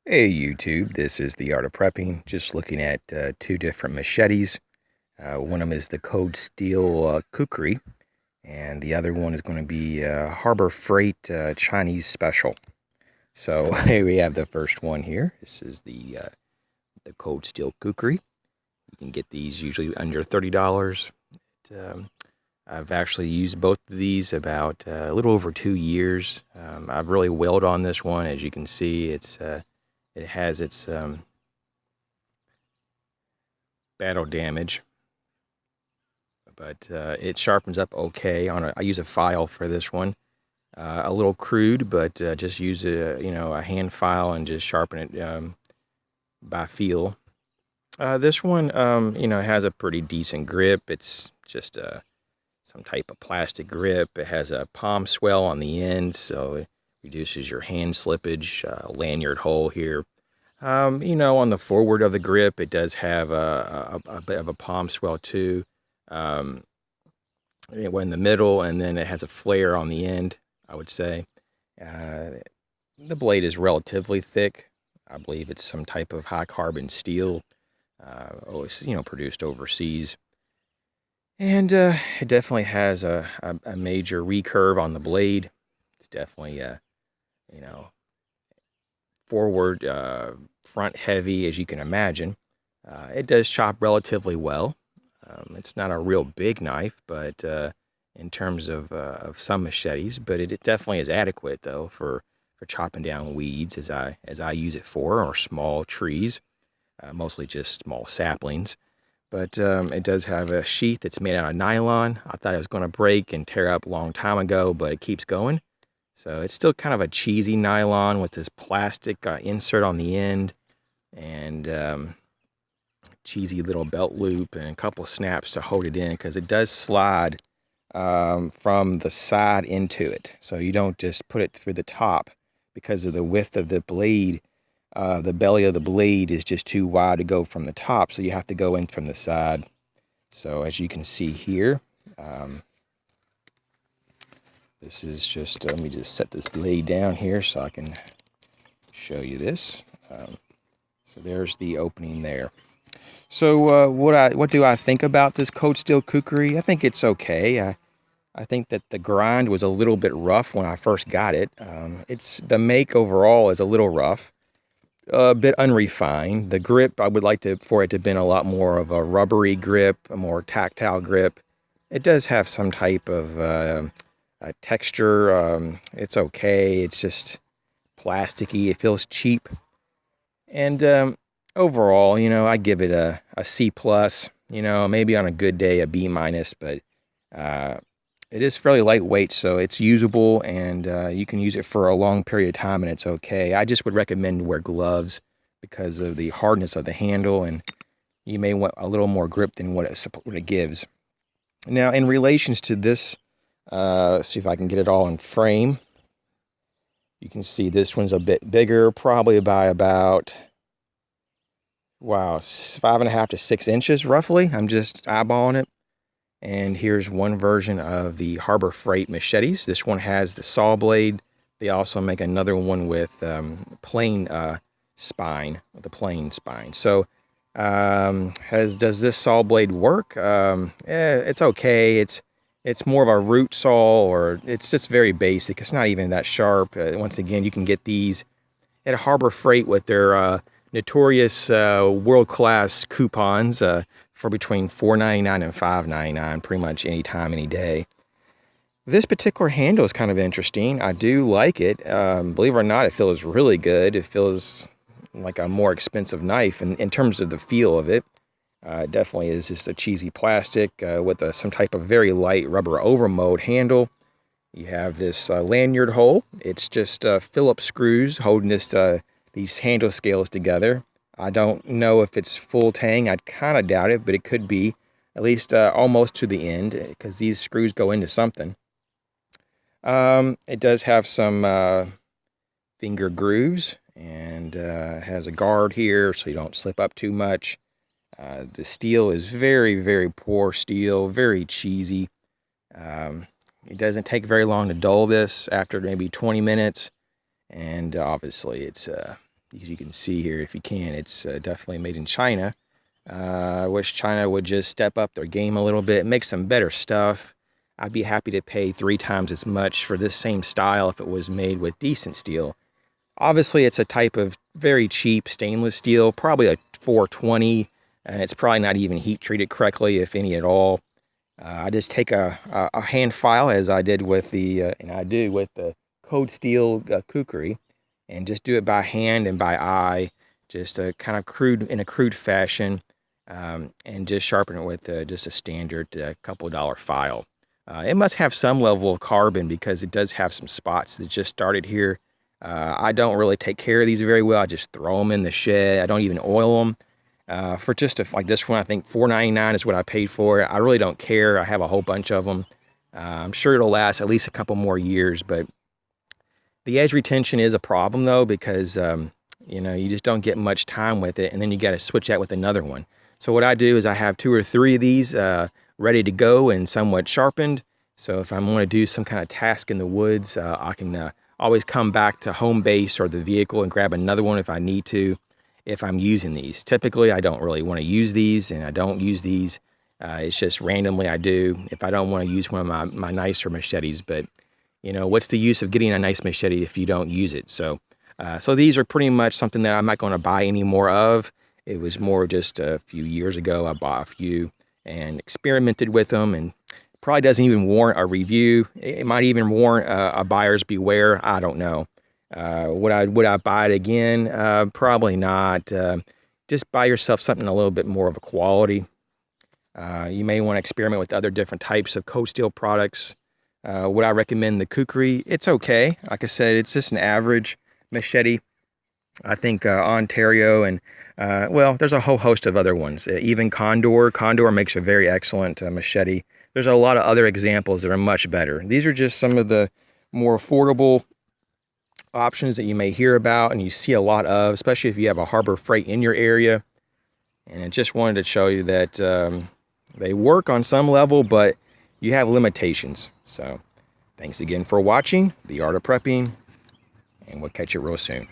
Hey YouTube, this is the Art of Prepping. Just looking at two different machetes. One of them is the Cold Steel Kukri, and the other one is going to be Harbor Freight Chinese Special. So here we have the first one here. This is the Cold Steel Kukri. You can get these usually under $30. I've actually used both of these about a little over 2 years. I've really wailed on this one. As you can see, it has its battle damage, but it sharpens up okay. I use a file for this one. A little crude, but just use a hand file and just sharpen it by feel. This one has a pretty decent grip. It's just some type of plastic grip. It has a palm swell on the end, so it reduces your hand slippage. Lanyard hole here. On the forward of the grip, it does have a bit of a palm swell too. In the middle, and then it has a flare on the end, I would say. The blade is relatively thick. I believe it's some type of high carbon steel, always produced overseas. And it definitely has a major recurve on the blade. It's definitely forward, front heavy, as you can imagine. It does chop relatively well. It's not a real big knife, but in terms of some machetes, but it definitely is adequate though for chopping down weeds as I use it for, or small trees, mostly just small saplings. But it does have a sheath that's made out of nylon. I thought it was going to break and tear up a long time ago, but it keeps going. So it's still kind of a cheesy nylon with this plastic insert on the end, and cheesy little belt loop and a couple snaps to hold it in, because it does slide from the side into it. So you don't just put it through the top because of the width of the blade. The belly of the blade is just too wide to go from the top, so you have to go in from the side. So as you can see here, this is just, let me just set this blade down here so I can show you this. So there's the opening there. So what do I think about this Cold Steel Kukri? I think it's okay. I think that the grind was a little bit rough when I first got it. The make overall is a little rough, a bit unrefined. The grip, I would like for it to have been a lot more of a rubbery grip, a more tactile grip. It does have some type of texture. It's okay. It's just plasticky. It feels cheap. And overall, I give it a C plus. Maybe on a good day a B minus, but it is fairly lightweight, so it's usable, and you can use it for a long period of time, and it's okay. I just would recommend to wear gloves because of the hardness of the handle, and you may want a little more grip than what it gives. Now, in relations to this, let's see if I can get it all in frame. You can see this one's a bit bigger, probably by about, wow, 5.5 to 6 inches roughly. I'm just eyeballing it. And here's one version of the Harbor Freight machetes. This one has the saw blade. They also make another one with plain spine, with a plain spine. So does this saw blade work? It's okay. It's more of a root saw, or it's just very basic. It's not even that sharp. Once again, you can get these at Harbor Freight with their notorious world-class coupons for between $4.99 and $5.99, pretty much any time, any day. This particular handle is kind of interesting. I do like it. Believe it or not, it feels really good. It feels like a more expensive knife in terms of the feel of it. It definitely is just a cheesy plastic with some type of very light rubber overmode handle. You have this lanyard hole. It's just Phillips screws holding these handle scales together. I don't know if it's full tang. I kind of doubt it, but it could be, at least almost to the end, because these screws go into something. It does have some finger grooves, and has a guard here so you don't slip up too much. The steel is very, very poor steel, very cheesy. It doesn't take very long to dull this, after maybe 20 minutes. And obviously it's As you can see here, if you can, it's definitely made in China. I wish China would just step up their game a little bit, make some better stuff. I'd be happy to pay 3 times as much for this same style if it was made with decent steel. Obviously, it's a type of very cheap stainless steel, probably a 420, and it's probably not even heat treated correctly, if any at all. I just take a hand file, as I did with the, and I do with the Cold Steel Kukri, and just do it by hand and by eye, just kind of in a crude fashion, and just sharpen it with just a standard couple dollar file. It must have some level of carbon because it does have some spots that just started here. I don't really take care of these very well. I just throw them in the shed. I don't even oil them. For just like this one, I think $4.99 is what I paid for it. I really don't care. I have a whole bunch of them. I'm sure it'll last at least a couple more years, but the edge retention is a problem though, because you know, you just don't get much time with it, and then you got to switch out with another one. So what I do is I have 2 or 3 of these ready to go and somewhat sharpened. So if I'm going to do some kind of task in the woods, I can always come back to home base or the vehicle and grab another one if I need to, if I'm using these. Typically, I don't really want to use these, and I don't use these. It's just randomly I do if I don't want to use one of my nicer machetes. But, you know, what's the use of getting a nice machete if you don't use it? So these are pretty much something that I'm not going to buy any more of. It was more just a few years ago I bought a few and experimented with them, and probably doesn't even warrant a review. It might even warrant a buyer's beware. I don't know. Would I buy it again? Probably not. Just buy yourself something a little bit more of a quality. You may want to experiment with other different types of cold steel products. Would I recommend the Kukri? It's okay. Like I said, it's just an average machete. I think Ontario and well, there's a whole host of other ones. Even Condor makes a very excellent machete. There's a lot of other examples that are much better. These are just some of the more affordable options that you may hear about and you see a lot of, especially if you have a Harbor Freight in your area. And I just wanted to show you that they work on some level, but you have limitations. So thanks again for watching The Art of Prepping, and we'll catch you real soon.